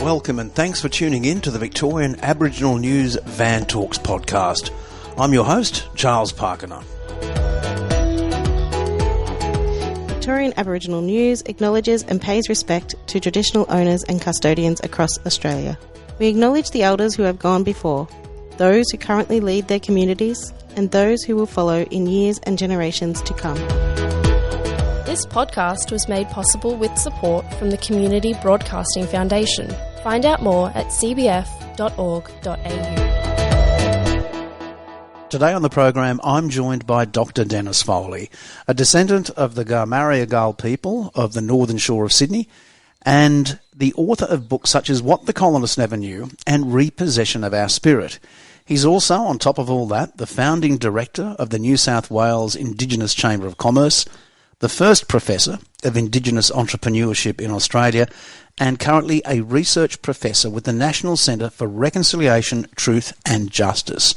Welcome and thanks for tuning in to the Victorian Aboriginal News Van Talks podcast. I'm your host, Charles Parkiner. Victorian Aboriginal News acknowledges and pays respect to traditional owners and custodians across Australia. We acknowledge the elders who have gone before, those who currently lead their communities, and those who will follow in years and generations to come. This podcast was made possible with support from the Community Broadcasting Foundation. Find out more at cbf.org.au. Today on the program, I'm joined by Dr. Dennis Foley, a descendant of the Gai-mariagal people of the northern shore of Sydney, and the author of books such as What the Colonists Never Knew and Repossession of Our Spirit. He's also, on top of all that, the founding director of the New South Wales Indigenous Chamber of Commerce, the first professor of indigenous entrepreneurship in Australia, and currently a research professor with the National Centre for Reconciliation, Truth and Justice.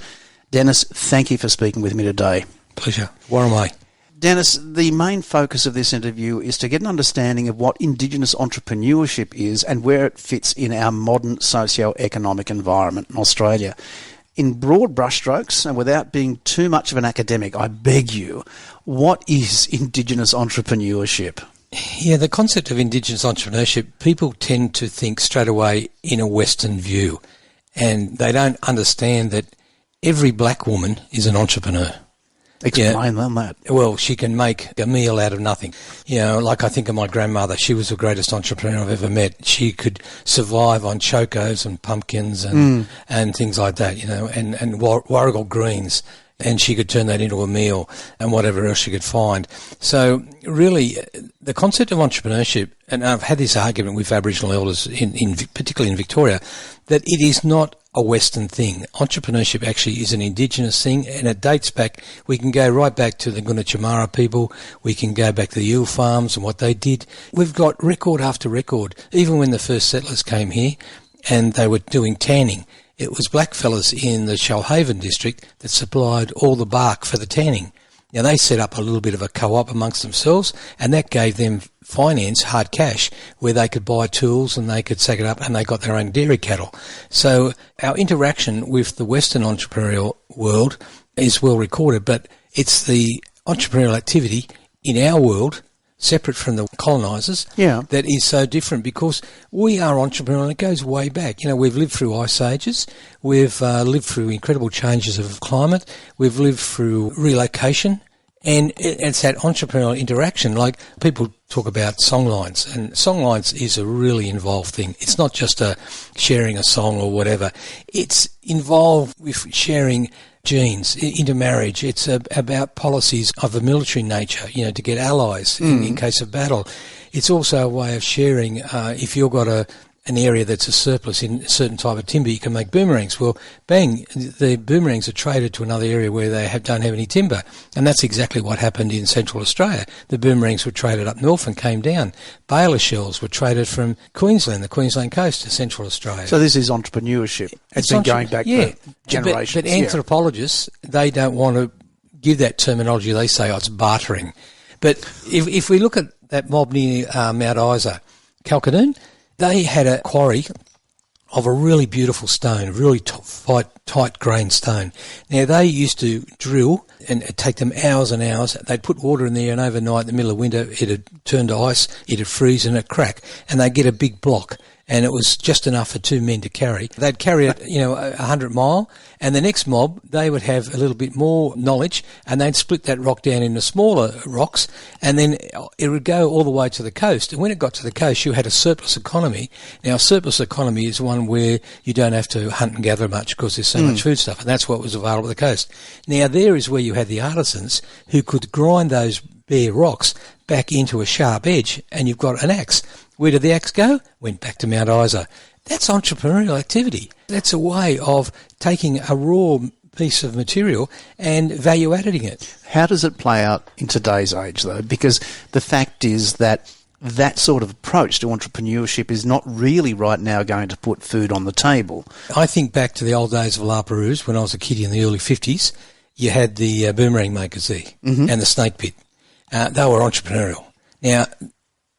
Dennis, thank you for speaking with me today. Pleasure. Where am I? Dennis, the main focus of this interview is to get an understanding of what indigenous entrepreneurship is and where it fits in our modern socio-economic environment in Australia. In broad brushstrokes, and without being too much of an academic, I beg you, what is indigenous entrepreneurship? Yeah, the concept of indigenous entrepreneurship, people tend to think straight away in a Western view, and they don't understand that every black woman is an entrepreneur. Explain on that. Well, she can make a meal out of nothing. You know, like I think of my grandmother, she was the greatest entrepreneur I've ever met. She could survive on chocos and pumpkins and things like that, you know, and warrigal greens. And she could turn that into a meal and whatever else she could find. So really, the concept of entrepreneurship, and I've had this argument with Aboriginal elders, particularly in Victoria, that it is not a Western thing. Entrepreneurship actually is an Indigenous thing, and it dates back, we can go right back to the Guna people, we can go back to the eel farms and what they did. We've got record after record, even when the first settlers came here and they were doing tanning. It was black fellas in the Shoalhaven district that supplied all the bark for the tanning. Now, they set up a little bit of a co-op amongst themselves, and that gave them finance, hard cash, where they could buy tools and they could sack it up, and they got their own dairy cattle. So our interaction with the Western entrepreneurial world is well recorded, but it's the entrepreneurial activity in our world, separate from the colonisers, that is so different, because we are entrepreneurial, and it goes way back. You know, we've lived through ice ages, we've lived through incredible changes of climate, we've lived through relocation, and it's that entrepreneurial interaction. Like, people talk about songlines, and songlines is a really involved thing. It's not just sharing a song or whatever. It's involved with sharing genes, intermarriage. It's about policies of a military nature, you know, to get allies in case of battle. It's also a way of sharing. If you've got an area that's a surplus in a certain type of timber, you can make boomerangs. Well, bang, the boomerangs are traded to another area where they don't have any timber. And that's exactly what happened in Central Australia. The boomerangs were traded up north and came down. Baler shells were traded from Queensland, the Queensland coast, to Central Australia. So this is entrepreneurship. It's been going back for generations. But anthropologists, they don't want to give that terminology. They say, it's bartering. But if we look at that mob near Mount Isa, Kalkadoon, they had a quarry of a really beautiful stone, really tight-grained stone. Now, they used to drill, and it'd take them hours and hours. They'd put water in there, and overnight, in the middle of winter, it'd turn to ice, it'd freeze, and it'd crack. And they'd get a big block, and it was just enough for 2 men to carry. They'd carry it, 100 mile, and the next mob, they would have a little bit more knowledge, and they'd split that rock down into smaller rocks, and then it would go all the way to the coast. And when it got to the coast, you had a surplus economy. Now, a surplus economy is one where you don't have to hunt and gather much because there's so much food stuff, and that's what was available at the coast. Now, there is where you had the artisans who could grind those bare rocks back into a sharp edge, and you've got an axe. Where did the axe go? Went back to Mount Isa. That's entrepreneurial activity. That's a way of taking a raw piece of material and value-adding it. How does it play out in today's age, though? Because the fact is that sort of approach to entrepreneurship is not really right now going to put food on the table. I think back to the old days of La Perouse when I was a kid in the early 50s. You had the boomerang makers there and the snake pit. They were entrepreneurial. Now,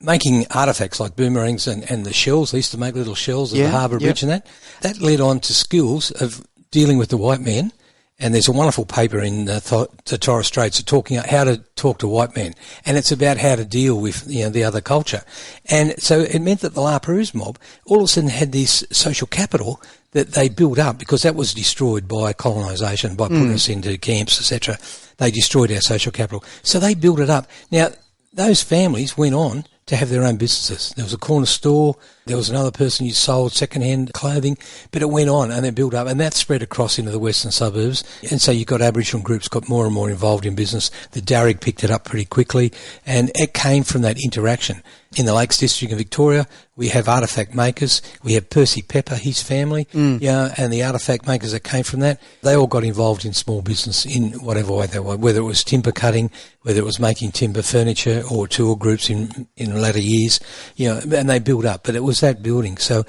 making artefacts like boomerangs and the shells, they used to make little shells at the Harbour Bridge and that led on to skills of dealing with the white man. And there's a wonderful paper in the Torres Straits talking about how to talk to white men. And it's about how to deal with, the other culture. And so it meant that the La Perouse mob all of a sudden had this social capital that they built up, because that was destroyed by colonisation, by putting us into camps, etc. They destroyed our social capital. So they built it up. Now, those families went on to have their own businesses. There was a corner store, there was another person who sold second-hand clothing, but it went on and it built up, and that spread across into the western suburbs. And so you got Aboriginal groups got more and more involved in business. The Darug picked it up pretty quickly, and it came from that interaction. In the Lakes District of Victoria, we have artefact makers. We have Percy Pepper, his family, and the artefact makers that came from that. They all got involved in small business in whatever way they were, whether it was timber cutting, whether it was making timber furniture or tool groups in latter years, and they built up. But it was that building. So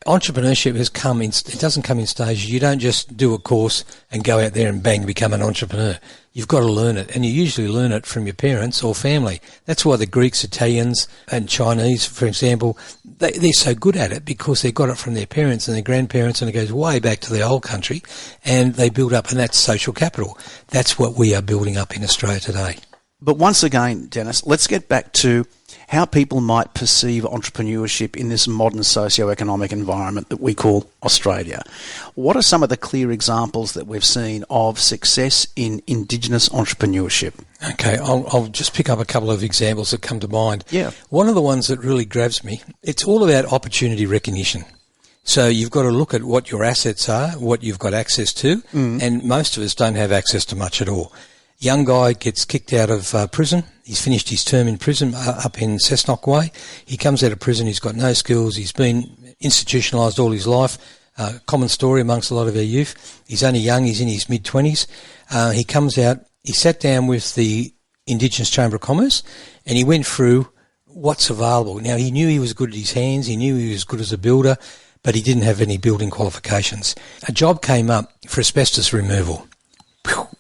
entrepreneurship has come in, it doesn't come in stages. You don't just do a course and go out there and bang, become an entrepreneur. You've got to learn it, and you usually learn it from your parents or family. That's why the Greeks, Italians and Chinese, for example, they're so good at it, because they got it from their parents and their grandparents, and it goes way back to their old country, and they build up, and that's social capital. That's what we are building up in Australia today. But once again, Dennis, let's get back to how people might perceive entrepreneurship in this modern socio-economic environment that we call Australia. What are some of the clear examples that we've seen of success in indigenous entrepreneurship? Okay, I'll just pick up a couple of examples that come to mind. Yeah. One of the ones that really grabs me, it's all about opportunity recognition. So you've got to look at what your assets are, what you've got access to, and most of us don't have access to much at all. Young guy gets kicked out of prison. He's finished his term in prison up in Cessnock Way. He comes out of prison. He's got no skills. He's been institutionalised all his life. Common story amongst a lot of our youth. He's only young. He's in his mid-20s. He comes out. He sat down with the Indigenous Chamber of Commerce, and he went through what's available. Now, he knew he was good at his hands. He knew he was good as a builder, but he didn't have any building qualifications. A job came up for asbestos removal.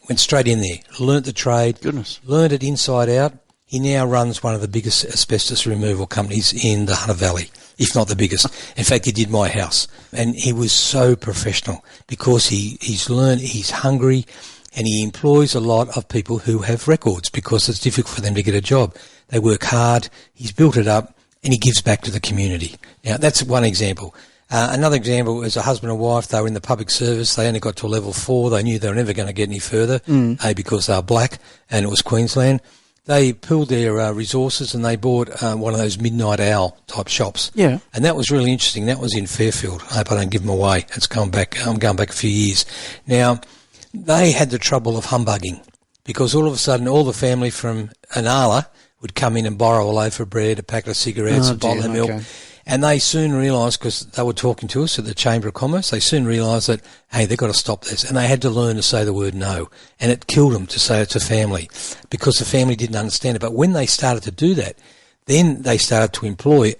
Went straight in there, learnt the trade, learnt it inside out. He now runs one of the biggest asbestos removal companies in the Hunter Valley, if not the biggest. In fact, he did my house. And he was so professional, because he's learned, he's hungry, and he employs a lot of people who have records, because it's difficult for them to get a job. They work hard, he's built it up, and he gives back to the community. Now, that's one example. Another example is a husband and wife. They were in the public service. They only got to level 4. They knew they were never going to get any further, because they were black and it was Queensland. They pooled their resources, and they bought one of those midnight owl type shops. Yeah. And that was really interesting. That was in Fairfield. I hope I don't give them away. It's going back. I'm going back a few years. Now, they had the trouble of humbugging, because all of a sudden all the family from Anala would come in and borrow a loaf of bread, a packet of cigarettes, a bottle of milk. Okay. And they soon realised, because they were talking to us at the Chamber of Commerce, they soon realised that, hey, they've got to stop this. And they had to learn to say the word no. And it killed them to say it to family, because the family didn't understand it. But when they started to do that, then they started to employ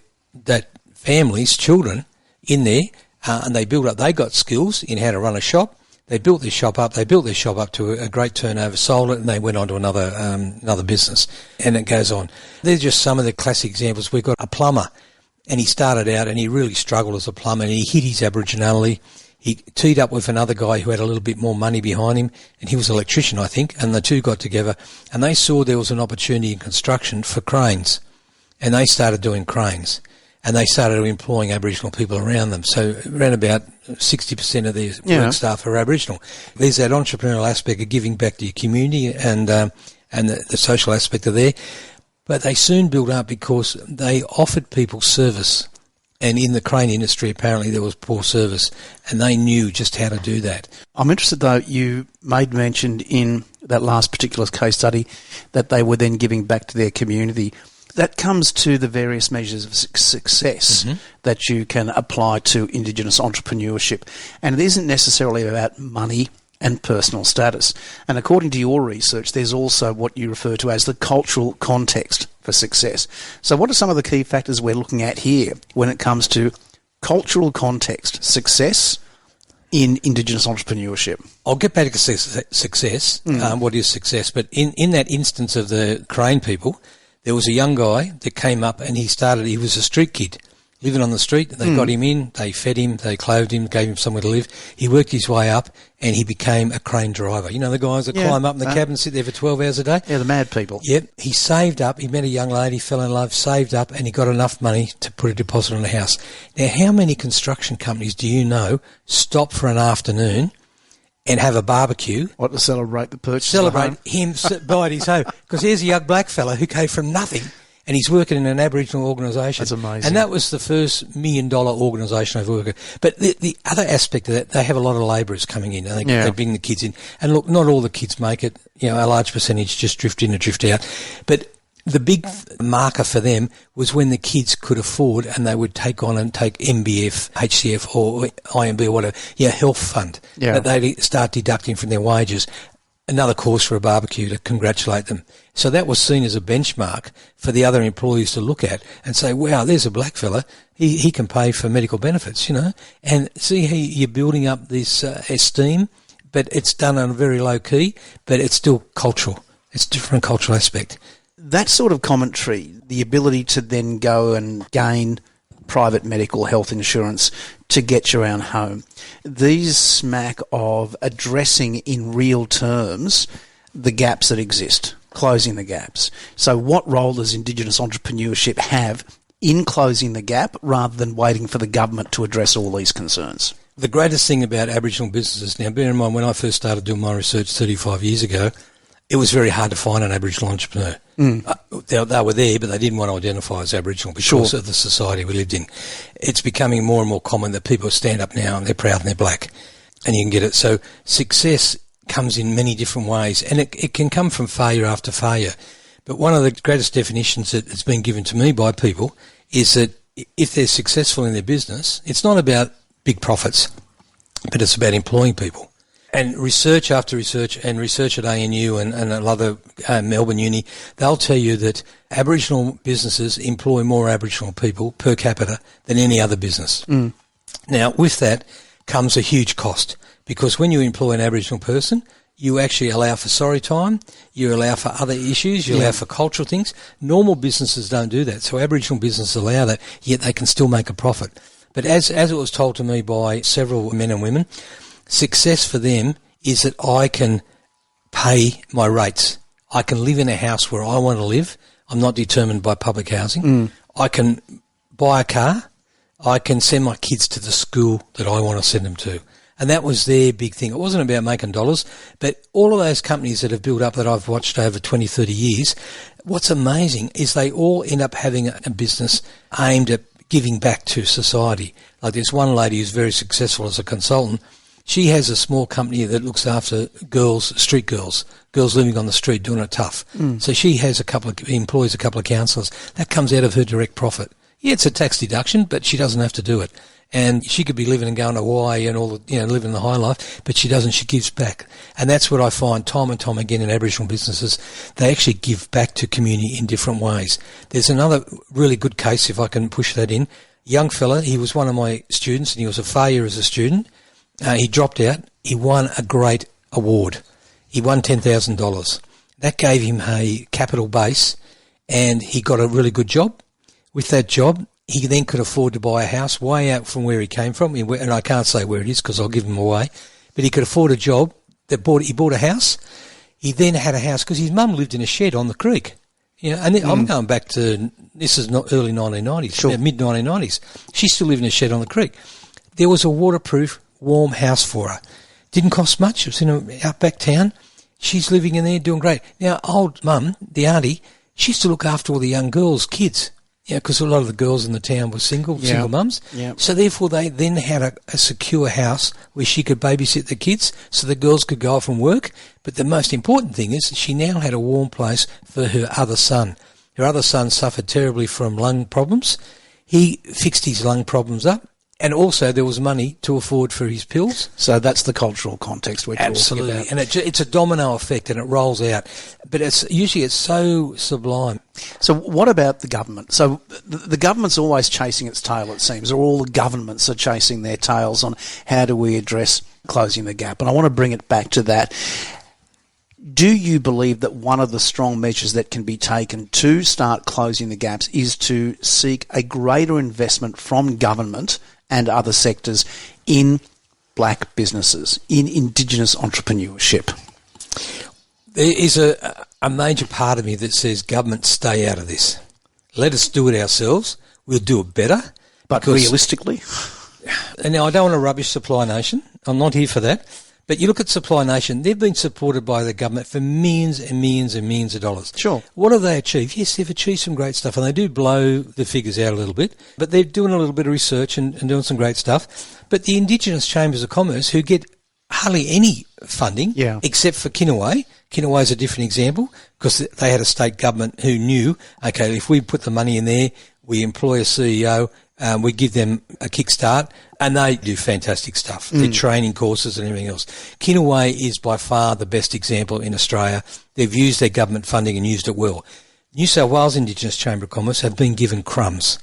that family's children in there, and they built up, they got skills in how to run a shop. They built their shop up. They built their shop up to a great turnover, sold it, and they went on to another business. And it goes on. They're just some of the classic examples. We've got a plumber. And he started out, and he really struggled as a plumber, and he hid his Aboriginality. He teed up with another guy who had a little bit more money behind him, and he was an electrician, I think, and the two got together, and they saw there was an opportunity in construction for cranes, and they started doing cranes, and they started employing Aboriginal people around them. So around about 60% of their work staff are Aboriginal. There's that entrepreneurial aspect of giving back to your community, and the social aspect of there. But they soon built up, because they offered people service. And in the crane industry, apparently there was poor service, and they knew just how to do that. I'm interested, though, you made mention in that last particular case study that they were then giving back to their community. That comes to the various measures of success that you can apply to Indigenous entrepreneurship. And it isn't necessarily about money and personal status. And according to your research, there's also what you refer to as the cultural context for success. So what are some of the key factors we're looking at here when it comes to cultural context, success in Indigenous entrepreneurship? I'll get back to success, what is success, but in that instance of the crane people, There was a young guy that came up and he was a street kid, living on the street. They got him in, they fed him, they clothed him, gave him somewhere to live. He worked his way up and he became a crane driver. You know the guys that climb up in the cab and sit there for 12 hours a day? Yeah, the mad people. Yep. He saved up, he met a young lady, fell in love, saved up, and he got enough money to put a deposit on a house. Now, how many construction companies do you know stop for an afternoon and have a barbecue? What, to celebrate the purchase? Celebrate him buying his home. Because here's a young black fella who came from nothing and he's working in an Aboriginal organisation. That's amazing. And that was the first $1 million organisation I've worked with. But the other aspect of that, they have a lot of labourers coming in and they bring the kids in. And look, not all the kids make it. You know, a large percentage just drift in and drift out. But the big marker for them was when the kids could afford and they would take MBF, HCF or IMB or whatever, health fund that they'd start deducting from their wages. Another cause for a barbecue to congratulate them. So that was seen as a benchmark for the other employees to look at and say, wow, there's a black fella. He can pay for medical benefits, you know. And see how you're building up this esteem, but it's done on a very low key, but it's still cultural. It's a different cultural aspect. That sort of commentary, the ability to then go and gain private medical health insurance to get your own home, these smack of addressing in real terms the gaps that exist, closing the gaps. So what role does Indigenous entrepreneurship have in closing the gap rather than waiting for the government to address all these concerns? The greatest thing about Aboriginal businesses, now bear in mind when I first started doing my research 35 years ago, it was very hard to find an Aboriginal entrepreneur. They were there, but they didn't want to identify as Aboriginal because of the society we lived in. It's becoming more and more common that people stand up now and they're proud and they're black, and you can get it. So success comes in many different ways, and it can come from failure after failure. But one of the greatest definitions that has been given to me by people is that if they're successful in their business, it's not about big profits, but it's about employing people. And research after research, and research at ANU and another Melbourne Uni, they'll tell you that Aboriginal businesses employ more Aboriginal people per capita than any other business. Now, with that comes a huge cost, because when you employ an Aboriginal person, you actually allow for sorry time, you allow for other issues, you allow for cultural things. Normal businesses don't do that, so Aboriginal businesses allow that, yet they can still make a profit. But as it was told to me by several men and women, success for them is that I can pay my rates. I can live in a house where I want to live. I'm not determined by public housing. I can buy a car. I can send my kids to the school that I want to send them to. And that was their big thing. It wasn't about making dollars, but all of those companies that have built up that I've watched over 20, 30 years, what's amazing is they all end up having a business aimed at giving back to society. Like there's one lady who's very successful as a consultant. She has a small company that looks after street girls living on the street doing it tough. So she has employs a couple of counsellors. That comes out of her direct profit. Yeah, it's a tax deduction, but she doesn't have to do it. And she could be living and going to Hawaii and living the high life, but she doesn't. She gives back. And that's what I find time and time again in Aboriginal businesses. They actually give back to community in different ways. There's another really good case, if I can push that in. Young fella, he was one of my students and he was a failure as a student. He dropped out. He won a great award. He won $10,000. That gave him a capital base, and he got a really good job. With that job, he then could afford to buy a house way out from where he came from, and I can't say where it is because I'll give him away. But he could afford a job. He bought a house. He then had a house because his mum lived in a shed on the creek. And I'm going back to, this is not early 1990s, mid 1990s. She still lived in a shed on the creek. There was a waterproof, warm house for her. Didn't cost much. It was in an outback town. She's living in there doing great. Now, old mum, the auntie, she used to look after all the young girls' kids. Because a lot of the girls in the town were single mums. So therefore they then had a secure house where she could babysit the kids so the girls could go off and work. But the most important thing is that she now had a warm place for her other son. Her other son suffered terribly from lung problems. He fixed his lung problems up. And also there was money to afford for his pills. So that's the cultural context we're talking about. And it's a domino effect and it rolls out. But it's so sublime. So what about the government? So the government's always chasing its tail, it seems, or all the governments are chasing their tails on how do we address closing the gap. And I want to bring it back to that. Do you believe that one of the strong measures that can be taken to start closing the gaps is to seek a greater investment from government and other sectors in black businesses, in indigenous entrepreneurship? There is a major part of me that says government stay out of this. Let us do it ourselves. We'll do it better. But realistically? And now I don't want to rubbish Supply Nation. I'm not here for that. But you look at Supply Nation, they've been supported by the government for millions and millions and millions of dollars. Sure. What have they achieved? Yes, they've achieved some great stuff, and they do blow the figures out a little bit, but they're doing a little bit of research and doing some great stuff. But the Indigenous Chambers of Commerce, who get hardly any funding, except for Kinaway. Kinaway is a different example because they had a state government who knew, okay, if we put the money in there, we employ a CEO, we give them a kickstart, and they do fantastic stuff. Their training courses and everything else. Kinaway is by far the best example in Australia. They've used their government funding and used it well. New South Wales Indigenous Chamber of Commerce have been given crumbs.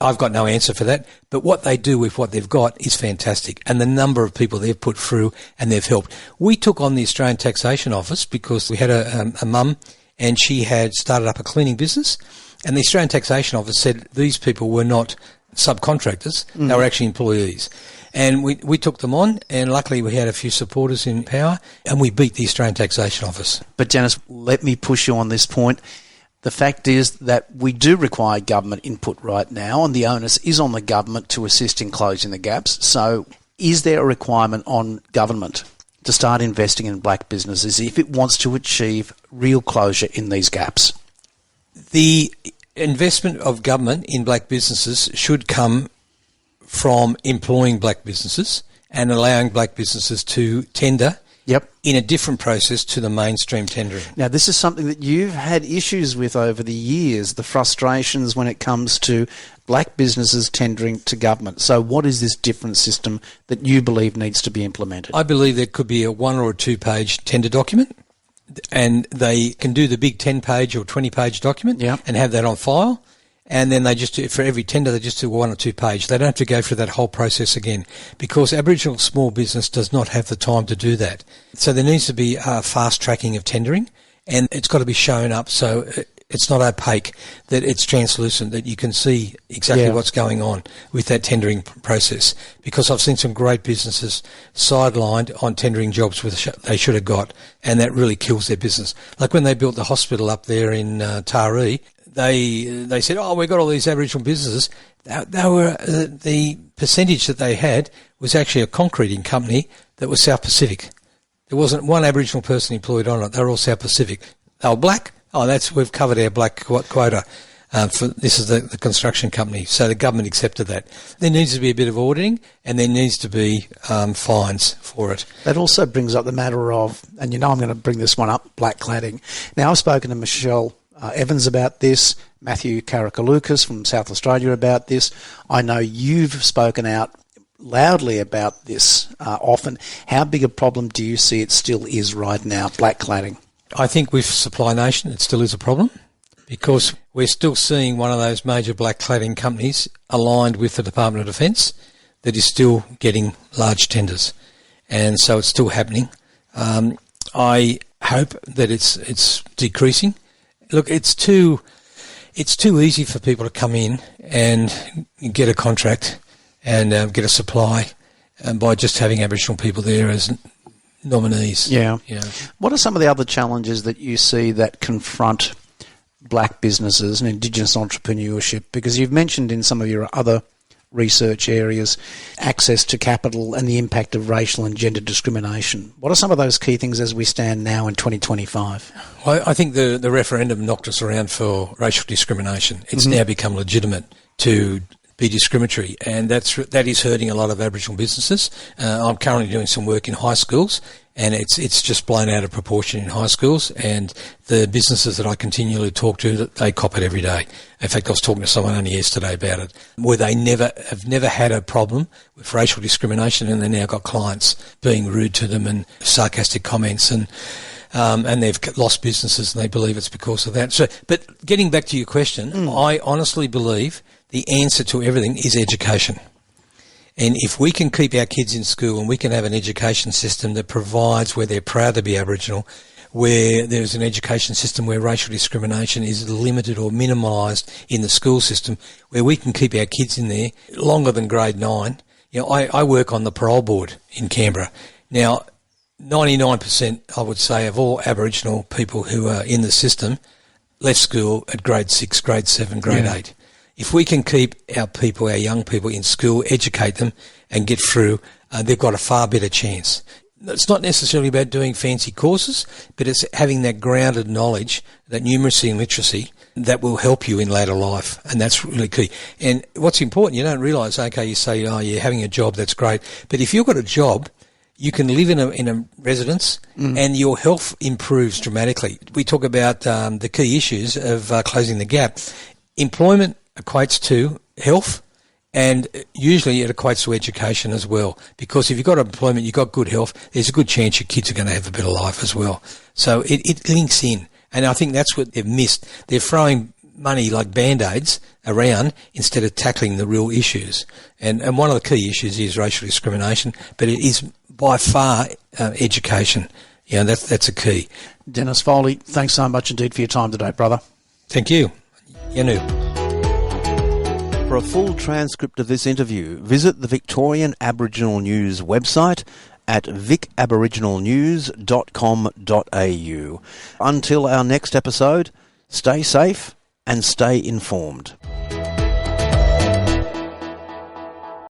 I've got no answer for that, but what they do with what they've got is fantastic, and the number of people they've put through and they've helped. We took on the Australian Taxation Office because we had a mum and she had started up a cleaning business, and the Australian Taxation Office said these people were not subcontractors, they were actually employees. And we took them on, and luckily we had a few supporters in power, and we beat the Australian Taxation Office. But Dennis, let me push you on this point. The fact is that we do require government input right now, and the onus is on the government to assist in closing the gaps. So is there a requirement on government to start investing in black businesses if it wants to achieve real closure in these gaps? The investment of government in black businesses should come from employing black businesses and allowing black businesses to tender in a different process to the mainstream tendering. Now, this is something that you've had issues with over the years, the frustrations when it comes to black businesses tendering to government. So what is this different system that you believe needs to be implemented? I believe there could be a 1 or 2 page tender document, and they can do the big 10-page or 20-page document and have that on file. And then they just do, for every tender, they just do 1 or 2 page. They don't have to go through that whole process again because Aboriginal small business does not have the time to do that. So there needs to be a fast tracking of tendering, and it's got to be shown up so it's not opaque, that it's translucent, that you can see exactly what's going on with that tendering process. Because I've seen some great businesses sidelined on tendering jobs they should have got, and that really kills their business. Like when they built the hospital up there in Taree, they said, oh, we've got all these Aboriginal businesses. They were the percentage that they had was actually a concreting company that was South Pacific. There wasn't one Aboriginal person employed on it. They were all South Pacific. They were black. Oh, we've covered our black quota. This is the construction company. So the government accepted that. There needs to be a bit of auditing, and there needs to be fines for it. That also brings up the matter of, and I'm going to bring this one up, black cladding. Now, I've spoken to Michelle Evans about this, Matthew Karakalukas from South Australia about this. I know you've spoken out loudly about this often. How big a problem do you see it still is right now, black cladding? I think with Supply Nation it still is a problem because we're still seeing one of those major black cladding companies aligned with the Department of Defence that is still getting large tenders, and so it's still happening. I hope that it's decreasing. Look, it's too easy for people to come in and get a contract and get a supply by just having Aboriginal people there as nominees. Yeah. What are some of the other challenges that you see that confront black businesses and Indigenous entrepreneurship? Because you've mentioned in some of your other research areas access to capital and the impact of racial and gender discrimination. What are some of those key things as we stand now in 2025? Well, I think the referendum knocked us around for racial discrimination. It's now become legitimate to be discriminatory, and that is hurting a lot of Aboriginal businesses. I'm currently doing some work in high schools, and it's just blown out of proportion in high schools, and the businesses that I continually talk to, they cop it every day. In fact, I was talking to someone only yesterday about it, where they have never had a problem with racial discrimination, and they now got clients being rude to them and sarcastic comments, and they've lost businesses, and they believe it's because of that. So, but getting back to your question, I honestly believe the answer to everything is education. And if we can keep our kids in school and we can have an education system that provides where they're proud to be Aboriginal, where there's an education system where racial discrimination is limited or minimised in the school system, where we can keep our kids in there longer than grade 9. I work on the parole board in Canberra. Now, 99%, I would say, of all Aboriginal people who are in the system left school at grade 6, grade 7, grade 8. If we can keep our people, our young people in school, educate them and get through, they've got a far better chance. It's not necessarily about doing fancy courses, but it's having that grounded knowledge, that numeracy and literacy, that will help you in later life, and that's really key. And what's important, you don't realise, okay, you say, oh, you're having a job, that's great, but if you've got a job, you can live in a residence and your health improves dramatically. We talk about the key issues of closing the gap. Employment equates to health, and usually it equates to education as well, because if you've got employment, you've got good health, there's a good chance your kids are going to have a better life as well. So it links in, and I think that's what they've missed. They're throwing money like Band-Aids around instead of tackling the real issues. And one of the key issues is racial discrimination, but it is by far education. That's a key. Dennis Foley, thanks so much indeed for your time today, brother. Thank you. Yanu. For a full transcript of this interview, visit the Victorian Aboriginal News website at vicaboriginalnews.com.au. Until our next episode, stay safe and stay informed.